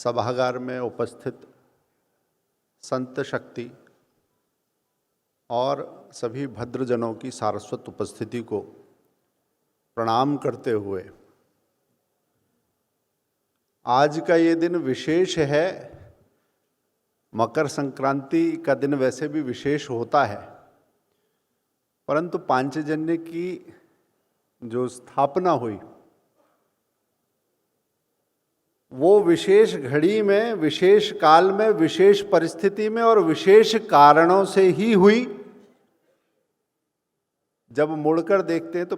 सभागार में उपस्थित संत शक्ति और सभी भद्रजनों की सारस्वत उपस्थिति को प्रणाम करते हुए आज का ये दिन विशेष है। मकर संक्रांति का दिन वैसे भी विशेष होता है, परंतु पांचजन्य की जो स्थापना हुई वो विशेष घड़ी में, विशेष काल में, विशेष परिस्थिति में और विशेष कारणों से ही हुई। जब मुड़कर देखते हैं तो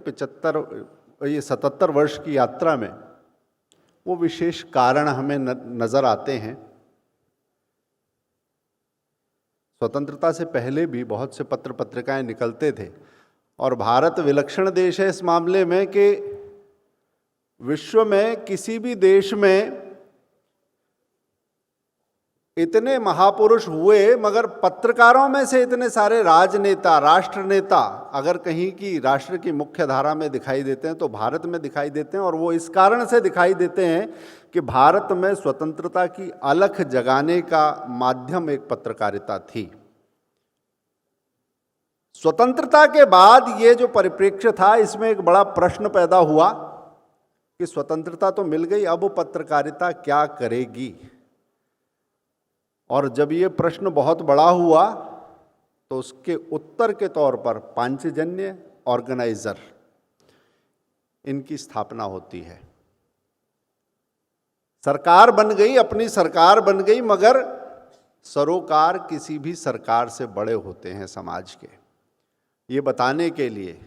77 वर्ष की यात्रा में वो विशेष कारण हमें नजर आते हैं। स्वतंत्रता से पहले भी बहुत से पत्र पत्रिकाएं निकलते थे और भारत विलक्षण देश है इस मामले में कि विश्व में किसी भी देश में इतने महापुरुष हुए मगर पत्रकारों में से इतने सारे राजनेता, राष्ट्र नेता अगर कहीं की राष्ट्र की मुख्य धारा में दिखाई देते हैं तो भारत में दिखाई देते हैं। और वो इस कारण से दिखाई देते हैं कि भारत में स्वतंत्रता की अलख जगाने का माध्यम एक पत्रकारिता थी। स्वतंत्रता के बाद ये जो परिप्रेक्ष्य था, इसमें एक बड़ा प्रश्न पैदा हुआ कि स्वतंत्रता तो मिल गई, अब पत्रकारिता क्या करेगी। और जब ये प्रश्न बहुत बड़ा हुआ तो उसके उत्तर के तौर पर पांचजन्य ऑर्गेनाइजर, इनकी स्थापना होती है। सरकार बन गई, अपनी सरकार बन गई, मगर सरोकार किसी भी सरकार से बड़े होते हैं समाज के। ये बताने के लिए,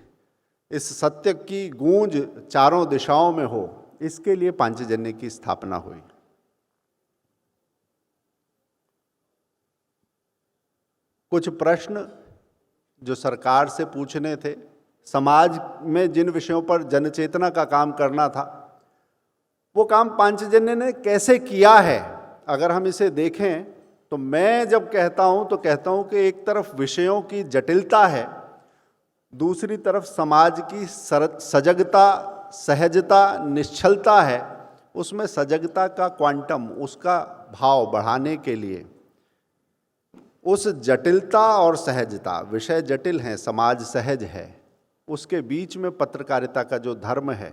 इस सत्य की गूंज चारों दिशाओं में हो, इसके लिए पांचजन्य की स्थापना हुई। कुछ प्रश्न जो सरकार से पूछने थे, समाज में जिन विषयों पर जनचेतना का काम करना था, वो काम पांचजन्य ने कैसे किया है। अगर हम इसे देखें तो मैं जब कहता हूं कि एक तरफ विषयों की जटिलता है, दूसरी तरफ समाज की सजगता, सहजता, निश्चलता है। उसमें सजगता का क्वांटम, उसका भाव बढ़ाने के लिए उस जटिलता और सहजता, विषय जटिल हैं, समाज सहज है, उसके बीच में पत्रकारिता का जो धर्म है,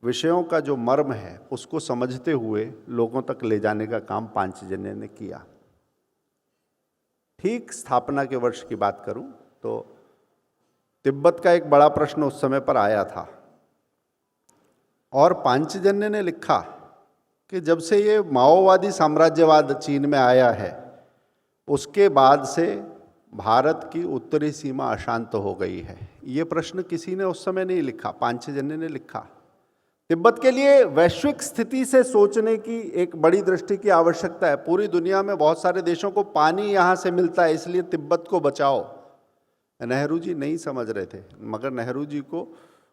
विषयों का जो मर्म है, उसको समझते हुए लोगों तक ले जाने का काम पांचजन्य ने किया। ठीक स्थापना के वर्ष की बात करूं तो तिब्बत का एक बड़ा प्रश्न उस समय पर आया था और पांचजन्य ने लिखा कि जब से ये माओवादी साम्राज्यवाद चीन में आया है, उसके बाद से भारत की उत्तरी सीमा अशांत हो गई है। ये प्रश्न किसी ने उस समय नहीं लिखा, पांचजन्य ने लिखा। तिब्बत के लिए वैश्विक स्थिति से सोचने की एक बड़ी दृष्टि की आवश्यकता है। पूरी दुनिया में बहुत सारे देशों को पानी यहाँ से मिलता है, इसलिए तिब्बत को बचाओ। नेहरू जी नहीं समझ रहे थे, मगर नेहरू जी को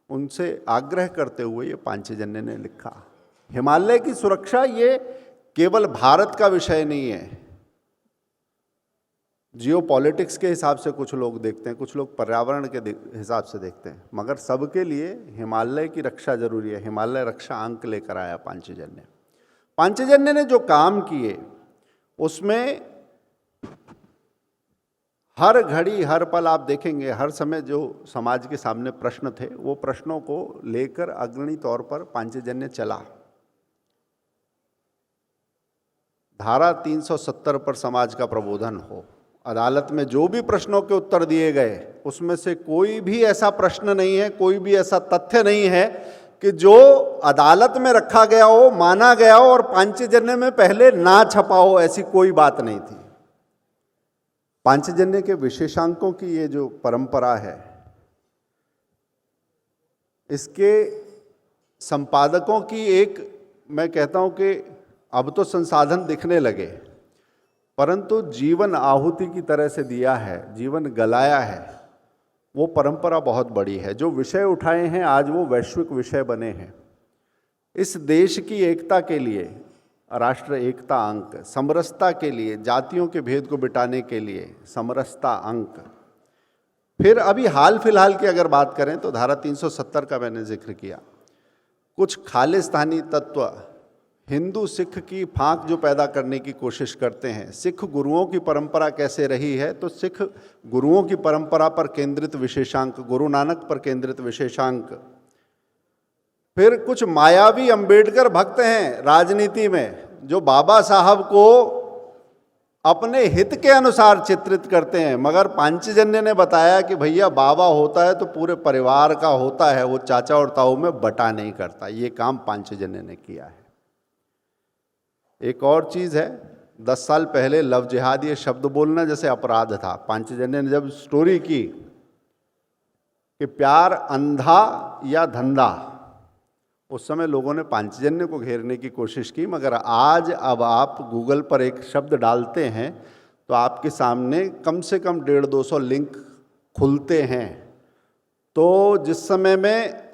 उनसे आग्रह करते हुए ये पांचजन्य ने लिखा। हिमालय की सुरक्षा ये केवल भारत का विषय नहीं है। जियोपॉलिटिक्स के हिसाब से कुछ लोग देखते हैं, कुछ लोग पर्यावरण के हिसाब से देखते हैं, मगर सबके लिए हिमालय की रक्षा जरूरी है। हिमालय रक्षा अंक लेकर आया पांचजन्य। पांचजन्य ने जो काम किए उसमें हर घड़ी, हर पल आप देखेंगे, हर समय जो समाज के सामने प्रश्न थे, वो प्रश्नों को लेकर अग्रणी तौर पर पांचजन्य चला। धारा 370 पर समाज का प्रबोधन हो। अदालत में जो भी प्रश्नों के उत्तर दिए गए, उसमें से कोई भी ऐसा प्रश्न नहीं है, कोई भी ऐसा तथ्य नहीं है कि जो अदालत में रखा गया हो, माना गया हो और पांचजन्य में पहले ना छपा हो, ऐसी कोई बात नहीं थी। पांचजन्य के विशेषांकों की ये जो परंपरा है, इसके संपादकों की एक, मैं कहता हूं कि अब तो संसाधन दिखने लगे, परंतु जीवन आहुति की तरह से दिया है, जीवन गलाया है, वो परंपरा बहुत बड़ी है। जो विषय उठाए हैं आज वो वैश्विक विषय बने हैं। इस देश की एकता के लिए राष्ट्र एकता अंक, समरसता के लिए, जातियों के भेद को मिटाने के लिए समरसता अंक। फिर अभी हाल फिलहाल की अगर बात करें तो धारा 370 का मैंने जिक्र किया। कुछ खालिस्तानी तत्व हिंदू सिख की फांक जो पैदा करने की कोशिश करते हैं, सिख गुरुओं की परंपरा कैसे रही है, तो सिख गुरुओं की परंपरा पर केंद्रित विशेषांक, गुरु नानक पर केंद्रित विशेषांक। फिर कुछ मायावी अंबेडकर भक्त हैं राजनीति में, जो बाबा साहब को अपने हित के अनुसार चित्रित करते हैं, मगर पांचजन्य ने बताया कि भैया बाबा होता है तो पूरे परिवार का होता है, वो चाचा और ताऊ में बटा नहीं करता। ये काम पांचजन्य ने किया है। एक और चीज़ है, 10 साल पहले लव जिहाद ये शब्द बोलना जैसे अपराध था। पांचजन्य ने जब स्टोरी की कि प्यार अंधा या धंधा, उस समय लोगों ने पांचजन्य को घेरने की कोशिश की, मगर आज अब आप गूगल पर एक शब्द डालते हैं तो आपके सामने कम से कम 150-200 लिंक खुलते हैं। तो जिस समय में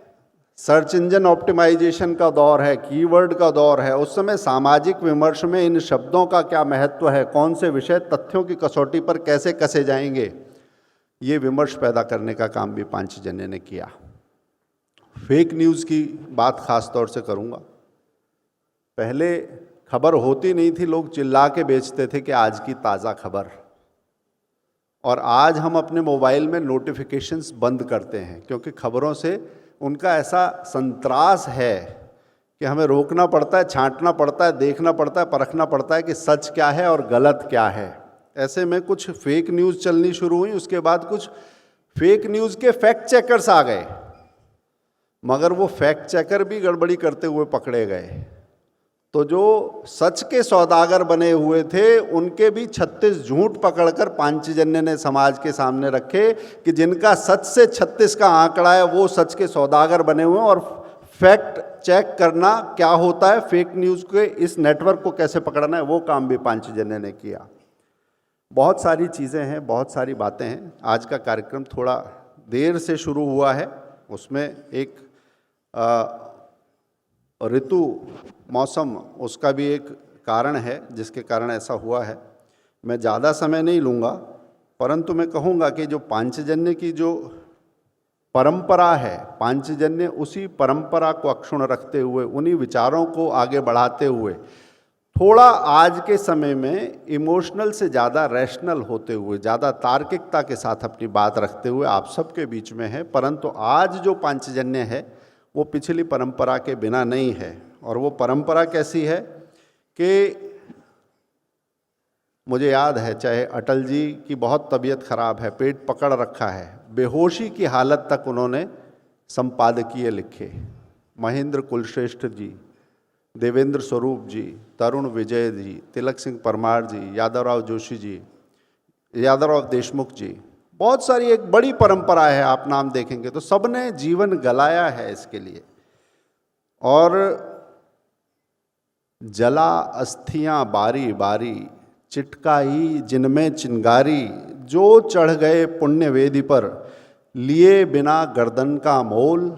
सर्च इंजन ऑप्टिमाइजेशन का दौर है, कीवर्ड का दौर है, उस समय सामाजिक विमर्श में इन शब्दों का क्या महत्व है, कौन से विषय तथ्यों की कसौटी पर कैसे कसे जाएंगे, ये विमर्श पैदा करने का काम भी पांचजन्य ने किया। फेक न्यूज़ की बात खास तौर से करूँगा। पहले खबर होती नहीं थी, लोग चिल्ला के बेचते थे कि आज की ताज़ा खबर, और आज हम अपने मोबाइल में नोटिफिकेशंस बंद करते हैं, क्योंकि खबरों से उनका ऐसा संत्रास है कि हमें रोकना पड़ता है, छांटना पड़ता है, देखना पड़ता है, परखना पड़ता है कि सच क्या है और गलत क्या है। ऐसे में कुछ फेक न्यूज़ चलनी शुरू हुई, उसके बाद कुछ फेक न्यूज़ के फैक्ट चेकर्स आ गए, मगर वो फैक्ट चेकर भी गड़बड़ी करते हुए पकड़े गए। तो जो सच के सौदागर बने हुए थे, उनके भी 36 झूठ पकड़कर पांचजन्य ने समाज के सामने रखे कि जिनका सच से 36 का आंकड़ा है, वो सच के सौदागर बने हुए हैं। और फैक्ट चेक करना क्या होता है, फेक न्यूज़ के इस नेटवर्क को कैसे पकड़ना है, वो काम भी पांचजन्य ने किया। बहुत सारी चीज़ें हैं, बहुत सारी बातें हैं। आज का कार्यक्रम थोड़ा देर से शुरू हुआ है, उसमें एक ऋतु मौसम, उसका भी एक कारण है जिसके कारण ऐसा हुआ है। मैं ज़्यादा समय नहीं लूँगा, परंतु मैं कहूँगा कि जो पांचजन्य की जो परंपरा है, पांचजन्य उसी परंपरा को अक्षुण्ण रखते हुए, उन्हीं विचारों को आगे बढ़ाते हुए, थोड़ा आज के समय में इमोशनल से ज़्यादा रैशनल होते हुए, ज़्यादा तार्किकता के साथ अपनी बात रखते हुए आप सबके बीच में है। परंतु आज जो पांचजन्य है वो पिछली परंपरा के बिना नहीं है। और वो परंपरा कैसी है कि मुझे याद है, चाहे अटल जी की बहुत तबीयत खराब है, पेट पकड़ रखा है, बेहोशी की हालत तक उन्होंने संपादकीय लिखे। महेंद्र कुलश्रेष्ठ जी, देवेंद्र स्वरूप जी, तरुण विजय जी, तिलक सिंह परमार जी, यादवराव जोशी जी, यादवराव देशमुख जी, बहुत सारी एक बड़ी परंपरा है। आप नाम देखेंगे तो सबने जीवन गलाया है इसके लिए। और जला अस्थियां बारी बारी, चिटकाई जिनमें चिंगारी, जो चढ़ गए पुण्य वेदी पर, लिए बिना गर्दन का मोल,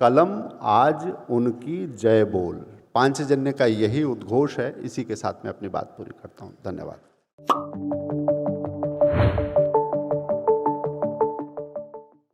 कलम आज उनकी जय बोल। पांचजन्य का यही उद्घोष है। इसी के साथ मैं अपनी बात पूरी करता हूँ। धन्यवाद।